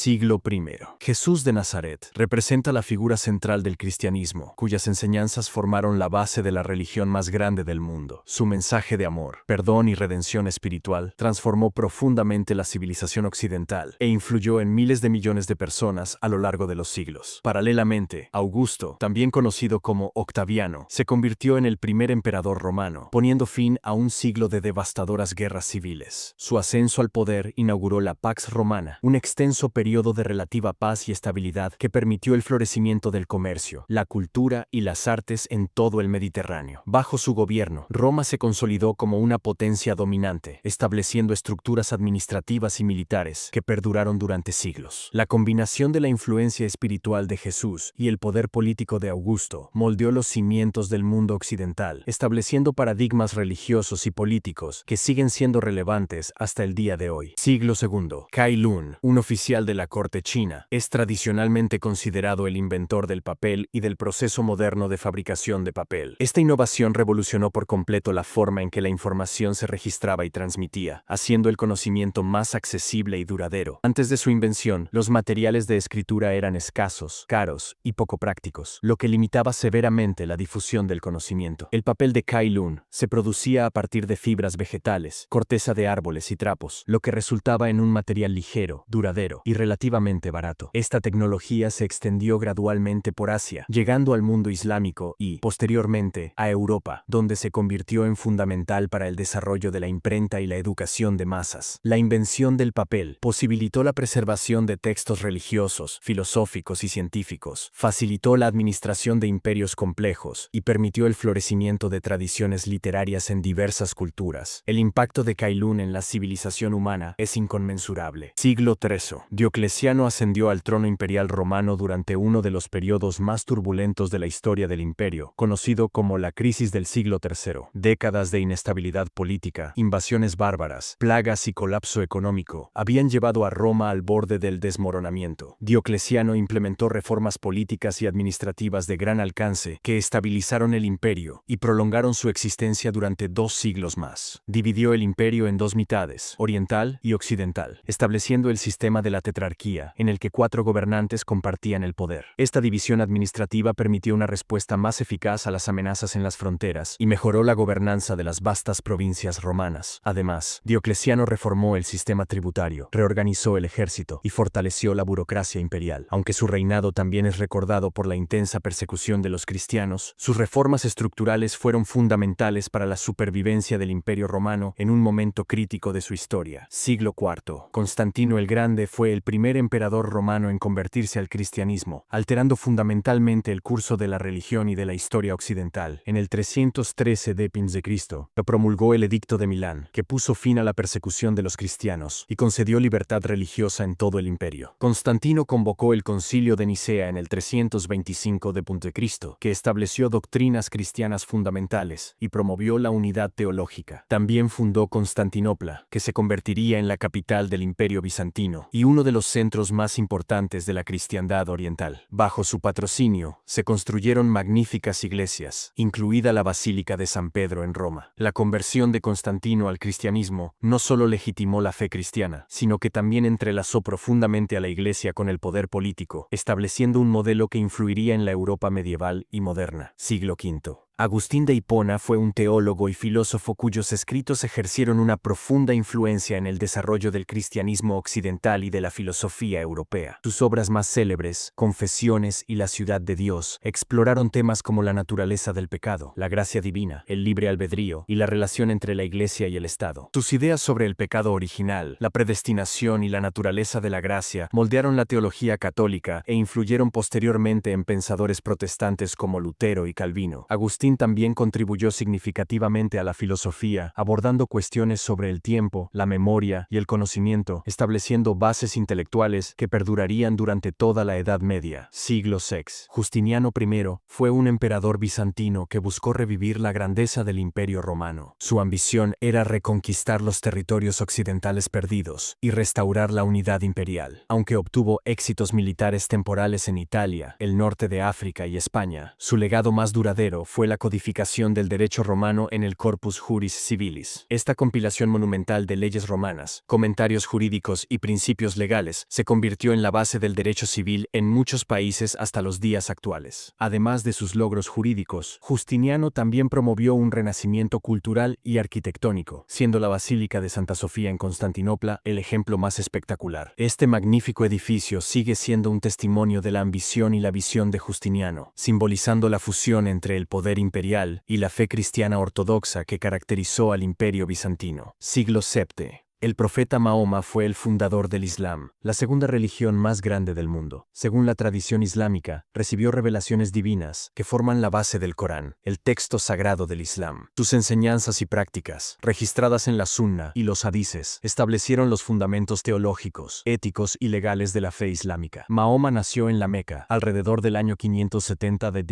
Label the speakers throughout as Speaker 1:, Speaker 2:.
Speaker 1: Siglo I. Jesús de Nazaret representa la figura central del cristianismo, cuyas enseñanzas formaron la base de la religión más grande del mundo. Su mensaje de amor, perdón y redención espiritual transformó profundamente la civilización occidental e influyó en miles de millones de personas a lo largo de los siglos. Paralelamente, Augusto, también conocido como Octaviano, se convirtió en el primer emperador romano, poniendo fin a un siglo de devastadoras guerras civiles. Su ascenso al poder inauguró la Pax Romana, un extenso periodo de relativa paz y estabilidad que permitió el florecimiento del comercio, la cultura y las artes en todo el Mediterráneo. Bajo su gobierno, Roma se consolidó como una potencia dominante, estableciendo estructuras administrativas y militares que perduraron durante siglos. La combinación de la influencia espiritual de Jesús y el poder político de Augusto moldeó los cimientos del mundo occidental, estableciendo paradigmas religiosos y políticos que siguen siendo relevantes hasta el día de hoy. Siglo II. Cai Lun, un oficial de la corte china, es tradicionalmente considerado el inventor del papel y del proceso moderno de fabricación de papel. Esta innovación revolucionó por completo la forma en que la información se registraba y transmitía, haciendo el conocimiento más accesible y duradero. Antes de su invención, los materiales de escritura eran escasos, caros y poco prácticos, lo que limitaba severamente la difusión del conocimiento. El papel de Cai Lun se producía a partir de fibras vegetales, corteza de árboles y trapos, lo que resultaba en un material ligero, duradero y relativamente barato. Esta tecnología se extendió gradualmente por Asia, llegando al mundo islámico y, posteriormente, a Europa, donde se convirtió en fundamental para el desarrollo de la imprenta y la educación de masas. La invención del papel posibilitó la preservación de textos religiosos, filosóficos y científicos, facilitó la administración de imperios complejos y permitió el florecimiento de tradiciones literarias en diversas culturas. El impacto de Cai Lun en la civilización humana es inconmensurable. Siglo III. Diocleciano ascendió al trono imperial romano durante uno de los periodos más turbulentos de la historia del imperio, conocido como la crisis del siglo III. Décadas de inestabilidad política, invasiones bárbaras, plagas y colapso económico habían llevado a Roma al borde del desmoronamiento. Diocleciano implementó reformas políticas y administrativas de gran alcance que estabilizaron el imperio y prolongaron su existencia durante 2 siglos más. Dividió el imperio en 2 mitades, oriental y occidental, estableciendo el sistema de la tetrarquía, en el que 4 gobernantes compartían el poder. Esta división administrativa permitió una respuesta más eficaz a las amenazas en las fronteras y mejoró la gobernanza de las vastas provincias romanas. Además, Diocleciano reformó el sistema tributario, reorganizó el ejército y fortaleció la burocracia imperial. Aunque su reinado también es recordado por la intensa persecución de los cristianos, sus reformas estructurales fueron fundamentales para la supervivencia del Imperio Romano en un momento crítico de su historia. Siglo IV. Constantino el Grande fue el primer emperador romano en convertirse al cristianismo, alterando fundamentalmente el curso de la religión y de la historia occidental. En el 313 d.C., promulgó el Edicto de Milán, que puso fin a la persecución de los cristianos y concedió libertad religiosa en todo el imperio. Constantino convocó el Concilio de Nicea en el 325 d.C., que estableció doctrinas cristianas fundamentales y promovió la unidad teológica. También fundó Constantinopla, que se convertiría en la capital del Imperio Bizantino y uno de los centros más importantes de la cristiandad oriental. Bajo su patrocinio, se construyeron magníficas iglesias, incluida la Basílica de San Pedro en Roma. La conversión de Constantino al cristianismo no solo legitimó la fe cristiana, sino que también entrelazó profundamente a la Iglesia con el poder político, estableciendo un modelo que influiría en la Europa medieval y moderna. Siglo V. Agustín de Hipona fue un teólogo y filósofo cuyos escritos ejercieron una profunda influencia en el desarrollo del cristianismo occidental y de la filosofía europea. Sus obras más célebres, Confesiones y La ciudad de Dios, exploraron temas como la naturaleza del pecado, la gracia divina, el libre albedrío y la relación entre la Iglesia y el Estado. Sus ideas sobre el pecado original, la predestinación y la naturaleza de la gracia moldearon la teología católica e influyeron posteriormente en pensadores protestantes como Lutero y Calvino. Agustín también contribuyó significativamente a la filosofía, abordando cuestiones sobre el tiempo, la memoria y el conocimiento, estableciendo bases intelectuales que perdurarían durante toda la Edad Media. Siglo VI. Justiniano I fue un emperador bizantino que buscó revivir la grandeza del Imperio Romano. Su ambición era reconquistar los territorios occidentales perdidos y restaurar la unidad imperial. Aunque obtuvo éxitos militares temporales en Italia, el norte de África y España, su legado más duradero fue la la codificación del derecho romano en el Corpus Juris Civilis. Esta compilación monumental de leyes romanas, comentarios jurídicos y principios legales se convirtió en la base del derecho civil en muchos países hasta los días actuales. Además de sus logros jurídicos, Justiniano también promovió un renacimiento cultural y arquitectónico, siendo la Basílica de Santa Sofía en Constantinopla el ejemplo más espectacular. Este magnífico edificio sigue siendo un testimonio de la ambición y la visión de Justiniano, simbolizando la fusión entre el poder imperial y la fe cristiana ortodoxa que caracterizó al Imperio bizantino. Siglo VII. El profeta Mahoma fue el fundador del Islam, la segunda religión más grande del mundo. Según la tradición islámica, recibió revelaciones divinas que forman la base del Corán, el texto sagrado del Islam. Sus enseñanzas y prácticas, registradas en la Sunna y los hadices, establecieron los fundamentos teológicos, éticos y legales de la fe islámica. Mahoma nació en la Meca, alrededor del año 570 de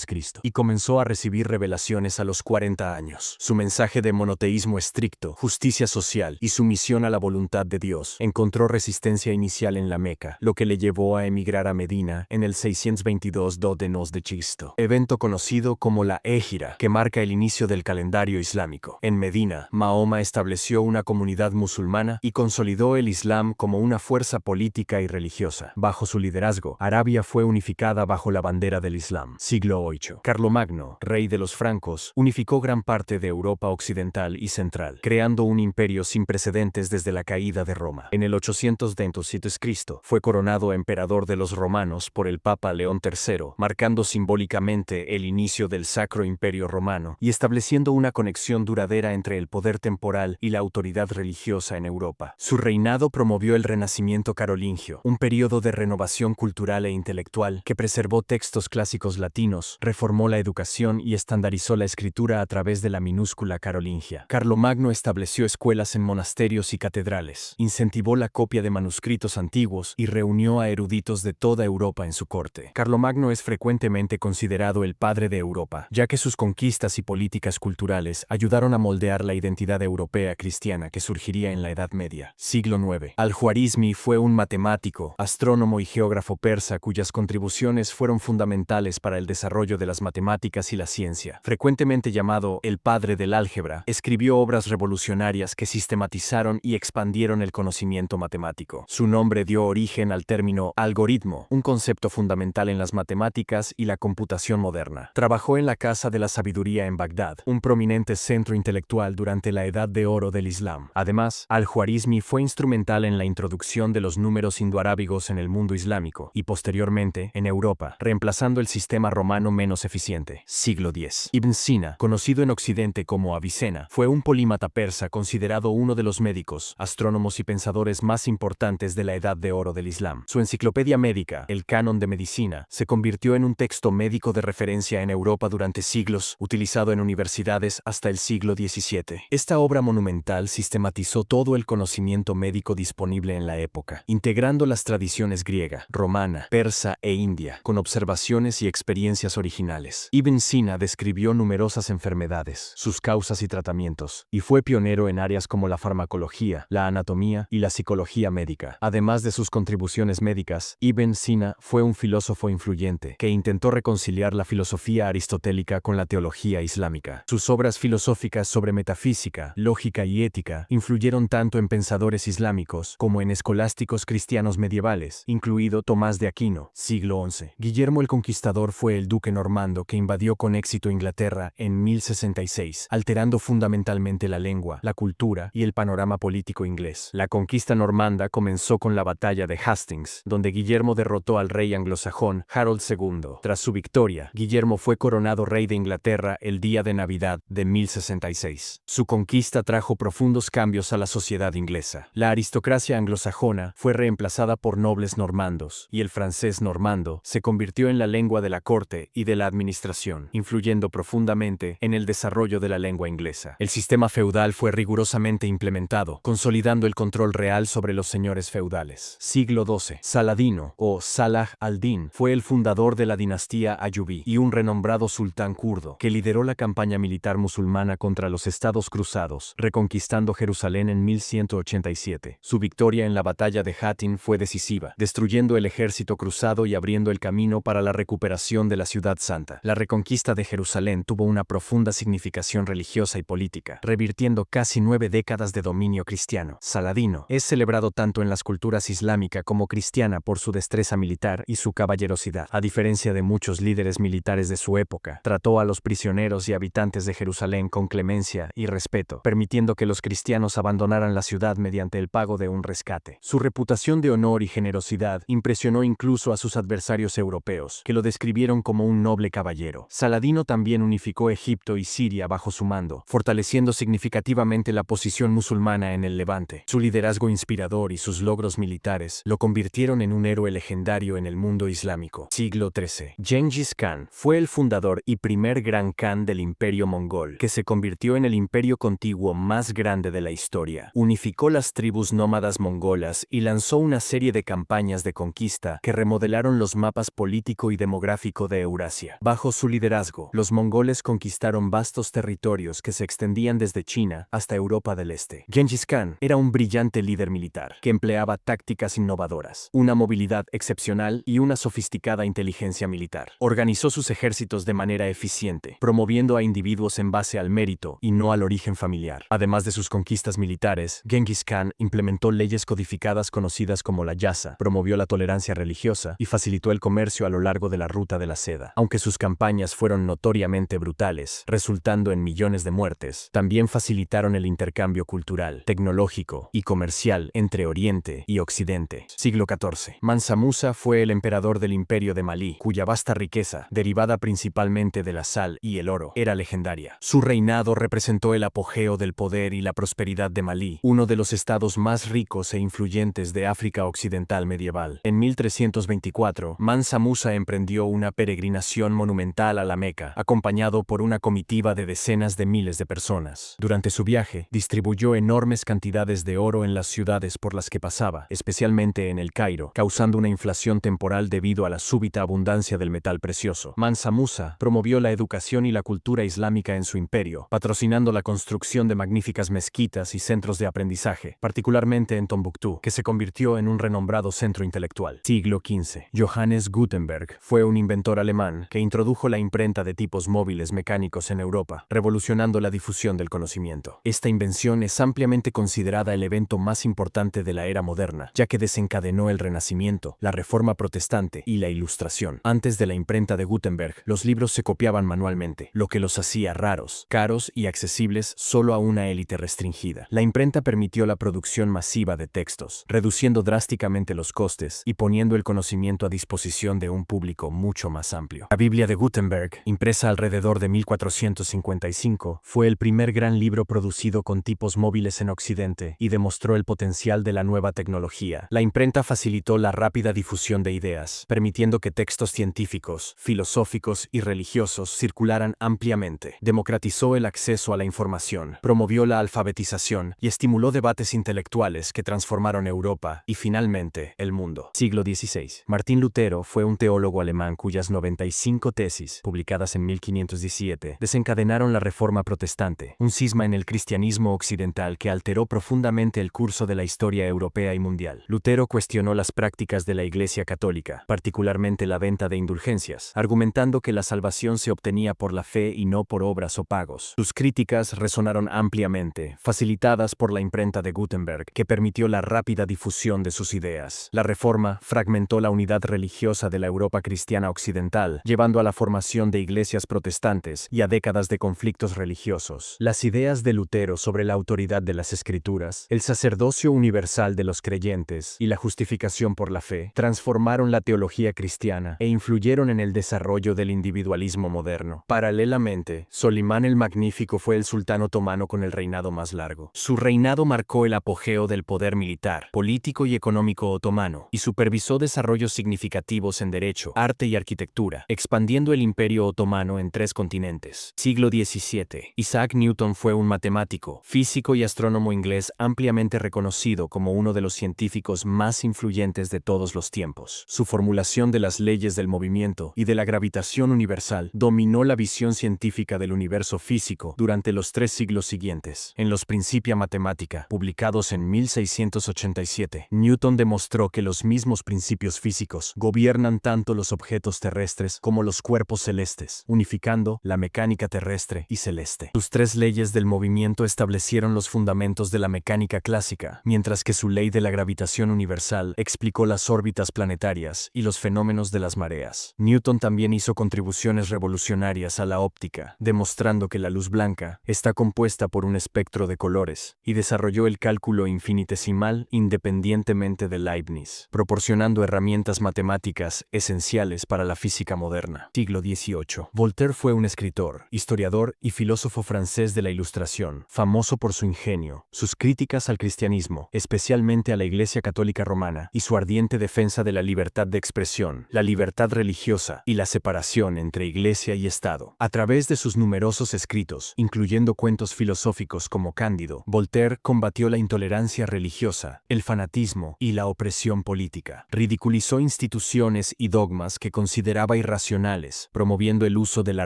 Speaker 1: Cristo, y comenzó a recibir revelaciones a los 40 años. Su mensaje de monoteísmo estricto, justicia social y su misión a la voluntad de Dios encontró resistencia inicial en la Meca, lo que le llevó a emigrar a Medina en el 622 de Cristo, evento conocido como la Égira, que marca el inicio del calendario islámico. En Medina, Mahoma estableció una comunidad musulmana y consolidó el Islam como una fuerza política y religiosa. Bajo su liderazgo, Arabia fue unificada bajo la bandera del Islam. Siglo VIII. Carlomagno, rey de los francos, unificó gran parte de Europa occidental y central, creando un imperio sin precedentes desde la caída de Roma. En el 800 d.C., fue coronado emperador de los romanos por el Papa León III, marcando simbólicamente el inicio del Sacro Imperio Romano y estableciendo una conexión duradera entre el poder temporal y la autoridad religiosa en Europa. Su reinado promovió el Renacimiento carolingio, un periodo de renovación cultural e intelectual que preservó textos clásicos latinos, reformó la educación y estandarizó la escritura a través de la minúscula carolingia. Carlomagno estableció escuelas en monasterios y catedrales, incentivó la copia de manuscritos antiguos y reunió a eruditos de toda Europa en su corte. Carlomagno es frecuentemente considerado el padre de Europa, ya que sus conquistas y políticas culturales ayudaron a moldear la identidad europea cristiana que surgiría en la Edad Media. Siglo IX. Al-Juarizmi fue un matemático, astrónomo y geógrafo persa cuyas contribuciones fueron fundamentales para el desarrollo de las matemáticas y la ciencia. Frecuentemente llamado el padre del álgebra, escribió obras revolucionarias que sistematizaron y expandieron el conocimiento matemático. Su nombre dio origen al término algoritmo, un concepto fundamental en las matemáticas y la computación moderna. Trabajó en la Casa de la Sabiduría en Bagdad, un prominente centro intelectual durante la Edad de Oro del Islam. Además, Al-Juarizmi fue instrumental en la introducción de los números indoarábigos en el mundo islámico y posteriormente en Europa, reemplazando el sistema romano menos eficiente. Siglo X. Ibn Sina, conocido en Occidente como Avicena, fue un polímata persa considerado uno de los médicos, astrónomos y pensadores más importantes de la Edad de Oro del Islam. Su enciclopedia médica, el Canon de Medicina, se convirtió en un texto médico de referencia en Europa durante siglos, utilizado en universidades hasta el siglo XVII. Esta obra monumental sistematizó todo el conocimiento médico disponible en la época, integrando las tradiciones griega, romana, persa e india, con observaciones y experiencias originales. Ibn Sina describió numerosas enfermedades, sus causas y tratamientos, y fue pionero en áreas como la farmacología, la anatomía y la psicología médica. Además de sus contribuciones médicas, Ibn Sina fue un filósofo influyente que intentó reconciliar la filosofía aristotélica con la teología islámica. Sus obras filosóficas sobre metafísica, lógica y ética influyeron tanto en pensadores islámicos como en escolásticos cristianos medievales, incluido Tomás de Aquino, siglo XI. Guillermo el Conquistador fue el duque normando que invadió con éxito Inglaterra en 1066, alterando fundamentalmente la lengua, la cultura y el panorama político inglés. La conquista normanda comenzó con la batalla de Hastings, donde Guillermo derrotó al rey anglosajón Harold II. Tras su victoria, Guillermo fue coronado rey de Inglaterra el día de Navidad de 1066. Su conquista trajo profundos cambios a la sociedad inglesa. La aristocracia anglosajona fue reemplazada por nobles normandos, y el francés normando se convirtió en la lengua de la corte y de la administración, influyendo profundamente en el desarrollo de la lengua inglesa. El sistema feudal fue rigurosamente implementado fragmentado, consolidando el control real sobre los señores feudales. Siglo XII. Saladino, o Salah al-Din, fue el fundador de la dinastía Ayubí y un renombrado sultán kurdo, que lideró la campaña militar musulmana contra los estados cruzados, reconquistando Jerusalén en 1187. Su victoria en la batalla de Hattin fue decisiva, destruyendo el ejército cruzado y abriendo el camino para la recuperación de la ciudad santa. La reconquista de Jerusalén tuvo una profunda significación religiosa y política, revirtiendo casi 9 décadas de dominio cristiano. Saladino es celebrado tanto en las culturas islámica como cristiana por su destreza militar y su caballerosidad. A diferencia de muchos líderes militares de su época, trató a los prisioneros y habitantes de Jerusalén con clemencia y respeto, permitiendo que los cristianos abandonaran la ciudad mediante el pago de un rescate. Su reputación de honor y generosidad impresionó incluso a sus adversarios europeos, que lo describieron como un noble caballero. Saladino también unificó Egipto y Siria bajo su mando, fortaleciendo significativamente la posición musulmana en el Levante. Su liderazgo inspirador y sus logros militares lo convirtieron en un héroe legendario en el mundo islámico. Siglo XIII. Gengis Khan fue el fundador y primer gran khan del imperio mongol, que se convirtió en el imperio contiguo más grande de la historia. Unificó las tribus nómadas mongolas y lanzó una serie de campañas de conquista que remodelaron los mapas político y demográfico de Eurasia. Bajo su liderazgo, los mongoles conquistaron vastos territorios que se extendían desde China hasta Europa del Este. Gengis Khan era un brillante líder militar que empleaba tácticas innovadoras, una movilidad excepcional y una sofisticada inteligencia militar. Organizó sus ejércitos de manera eficiente, promoviendo a individuos en base al mérito y no al origen familiar. Además de sus conquistas militares, Gengis Khan implementó leyes codificadas conocidas como la Yasa, promovió la tolerancia religiosa y facilitó el comercio a lo largo de la ruta de la seda. Aunque sus campañas fueron notoriamente brutales, resultando en millones de muertes, también facilitaron el intercambio cultural, tecnológico y comercial entre Oriente y Occidente. Siglo XIV. Mansa Musa fue el emperador del Imperio de Malí, cuya vasta riqueza, derivada principalmente de la sal y el oro, era legendaria. Su reinado representó el apogeo del poder y la prosperidad de Malí, uno de los estados más ricos e influyentes de África Occidental medieval. En 1324, Mansa Musa emprendió una peregrinación monumental a la Meca, acompañado por una comitiva de decenas de miles de personas. Durante su viaje, distribuyó enormes cantidades de oro en las ciudades por las que pasaba, especialmente en El Cairo, causando una inflación temporal debido a la súbita abundancia del metal precioso. Mansa Musa promovió la educación y la cultura islámica en su imperio, patrocinando la construcción de magníficas mezquitas y centros de aprendizaje, particularmente en Tombuctú, que se convirtió en un renombrado centro intelectual. Siglo XV. Johannes Gutenberg fue un inventor alemán que introdujo la imprenta de tipos móviles mecánicos en Europa, revolucionando la difusión del conocimiento. Esta invención es ampliamente considerada el evento más importante de la era moderna, ya que desencadenó el Renacimiento, la Reforma Protestante y la Ilustración. Antes de la imprenta de Gutenberg, los libros se copiaban manualmente, lo que los hacía raros, caros y accesibles solo a una élite restringida. La imprenta permitió la producción masiva de textos, reduciendo drásticamente los costes y poniendo el conocimiento a disposición de un público mucho más amplio. La Biblia de Gutenberg, impresa alrededor de 1455, fue el primer gran libro producido con tipos móviles en Occidente y demostró el potencial de la nueva tecnología. La imprenta facilitó la rápida difusión de ideas, permitiendo que textos científicos, filosóficos y religiosos circularan ampliamente. Democratizó el acceso a la información, promovió la alfabetización y estimuló debates intelectuales que transformaron Europa y, finalmente, el mundo. Siglo XVI. Martín Lutero fue un teólogo alemán cuyas 95 tesis, publicadas en 1517, desencadenaron la Reforma Protestante, un cisma en el cristianismo occidental que alteró profundamente el curso de la historia europea y mundial. Lutero cuestionó las prácticas de la Iglesia Católica, particularmente la venta de indulgencias, argumentando que la salvación se obtenía por la fe y no por obras o pagos. Sus críticas resonaron ampliamente, facilitadas por la imprenta de Gutenberg, que permitió la rápida difusión de sus ideas. La Reforma fragmentó la unidad religiosa de la Europa cristiana occidental, llevando a la formación de iglesias protestantes y a décadas de conflictos religiosos. Las ideas de Lutero sobre la autoridad de las Escrituras, el sacerdocio universal de los creyentes y la justificación por la fe transformaron la teología cristiana e influyeron en el desarrollo del individualismo moderno. Paralelamente, Solimán el Magnífico fue el sultán otomano con el reinado más largo. Su reinado marcó el apogeo del poder militar, político y económico otomano, y supervisó desarrollos significativos en derecho, arte y arquitectura, expandiendo el imperio otomano en 3 continentes. Siglo XVII. Isaac Newton fue un matemático, físico y astrónomo inglés ampliamente reconocido como uno de los científicos más influyentes de todos los tiempos. Su formulación de las leyes del movimiento y de la gravitación universal dominó la visión científica del universo físico durante los 3 siglos siguientes. En los Principia Mathematica, publicados en 1687, Newton demostró que los mismos principios físicos gobiernan tanto los objetos terrestres como los cuerpos celestes, unificando la mecánica terrestre y celeste. Sus 3 leyes del movimiento establecieron los fundamentos de la mecánica clásica, mientras que su ley de la gravitación universal explicó las órbitas planetarias y los fenómenos de las mareas. Newton también hizo contribuciones revolucionarias a la óptica, demostrando que la luz blanca está compuesta por un espectro de colores, y desarrolló el cálculo infinitesimal independientemente de Leibniz, proporcionando herramientas matemáticas esenciales para la física moderna. Siglo XVIII. Voltaire fue un escritor, historiador y filósofo francés de la Ilustración, famoso por su ingenio, sus críticas al cristianismo, especialmente a la Iglesia Católica Romana, y su ardiente defensa de la libertad de expresión, la libertad religiosa y la separación entre Iglesia y Estado. A través de sus numerosos escritos, incluyendo cuentos filosóficos como Cándido, Voltaire combatió la intolerancia religiosa, el fanatismo y la opresión política. Ridiculizó instituciones y dogmas que consideraba irracionales, promoviendo el uso de la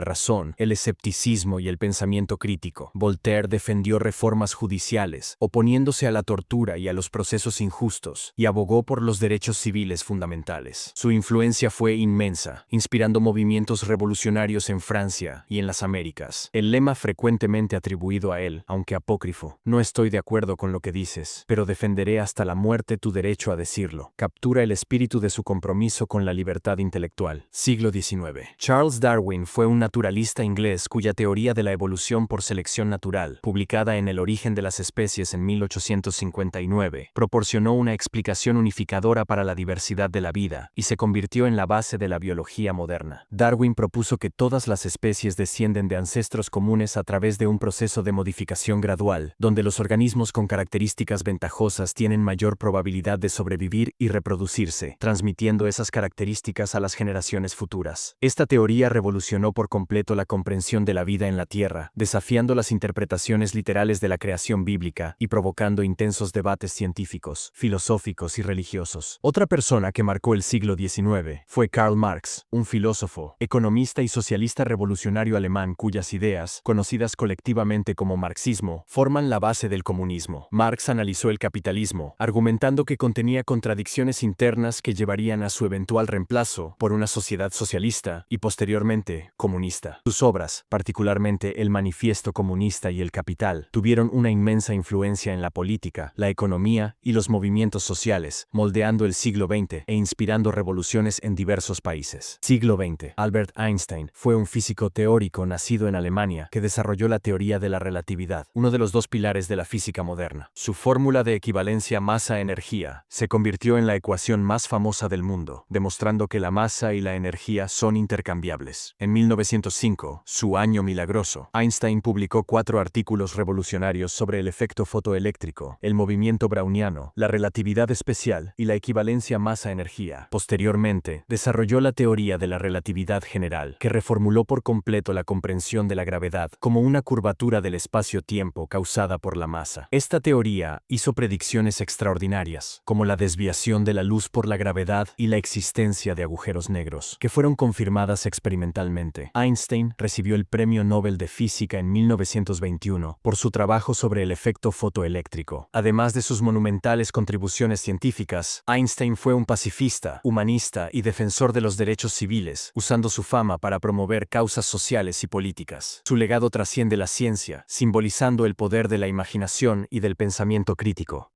Speaker 1: razón, el escepticismo y el pensamiento crítico. Voltaire defendió reformas judiciales, oponiéndose a la tortura y a los procesos injustos, y abogó por los derechos civiles fundamentales. Su influencia fue inmensa, inspirando movimientos revolucionarios en Francia y en las Américas. El lema frecuentemente atribuido a él, aunque apócrifo: "No estoy de acuerdo con lo que dices, pero defenderé hasta la muerte tu derecho a decirlo", captura el espíritu de su compromiso con la libertad intelectual. Siglo XIX. Charles Darwin fue un naturalista inglés cuya teoría de la evolución por selección natural, publicada en El origen de las especies en 1859, proporcionó una explicación unificadora para la diversidad de la vida y se convirtió en la base de la biología moderna. Darwin propuso que todas las especies descienden de ancestros comunes a través de un proceso de modificación gradual, donde los organismos con características ventajosas tienen mayor probabilidad de sobrevivir y reproducirse, transmitiendo esas características a las generaciones futuras. Esta teoría revolucionó por completo la comprensión de la vida en la Tierra, desafiando las interpretaciones literales de la creación bíblica y provocando intensos debates científicos, filosóficos y religiosos. Otra persona que marcó el siglo XIX fue Karl Marx, un filósofo, economista y socialista revolucionario alemán cuyas ideas, conocidas colectivamente como marxismo, forman la base del comunismo. Marx analizó el capitalismo, argumentando que contenía contradicciones internas que llevarían a su eventual reemplazo por una sociedad socialista y posteriormente comunista. Sus obras, particularmente el Manifiesto Comunista y El Capital, tuvieron una inmensa influencia en la política, la economía y los movimientos sociales, moldeando el siglo XX e inspirando revoluciones en diversos países. Siglo XX. Albert Einstein fue un físico teórico nacido en Alemania que desarrolló la teoría de la relatividad, uno de los 2 pilares de la física moderna. Su fórmula de equivalencia masa-energía se convirtió en la ecuación más famosa del mundo, demostrando que la masa y la energía son intercambiables. En 1905, su año milagroso, Einstein publicó 4 artículos revolucionarios sobre el efecto fotoeléctrico, el movimiento browniano, la relatividad especial y la equivalencia masa-energía. Posteriormente, desarrolló la teoría de la relatividad general, que reformuló por completo la comprensión de la gravedad como una curvatura del espacio-tiempo causada por la masa. Esta teoría hizo predicciones extraordinarias, como la desviación de la luz por la gravedad y la existencia de agujeros negros, que fueron confirmadas experimentalmente. Einstein recibió el Premio Nobel de Física en 1921 por su trabajo sobre el efecto fotoeléctrico. Además de sus monumentales contribuciones científicas, Einstein fue un pacifista, humanista y defensor de los derechos civiles, usando su fama para promover causas sociales y políticas. Su legado trasciende la ciencia, simbolizando el poder de la imaginación y del pensamiento crítico.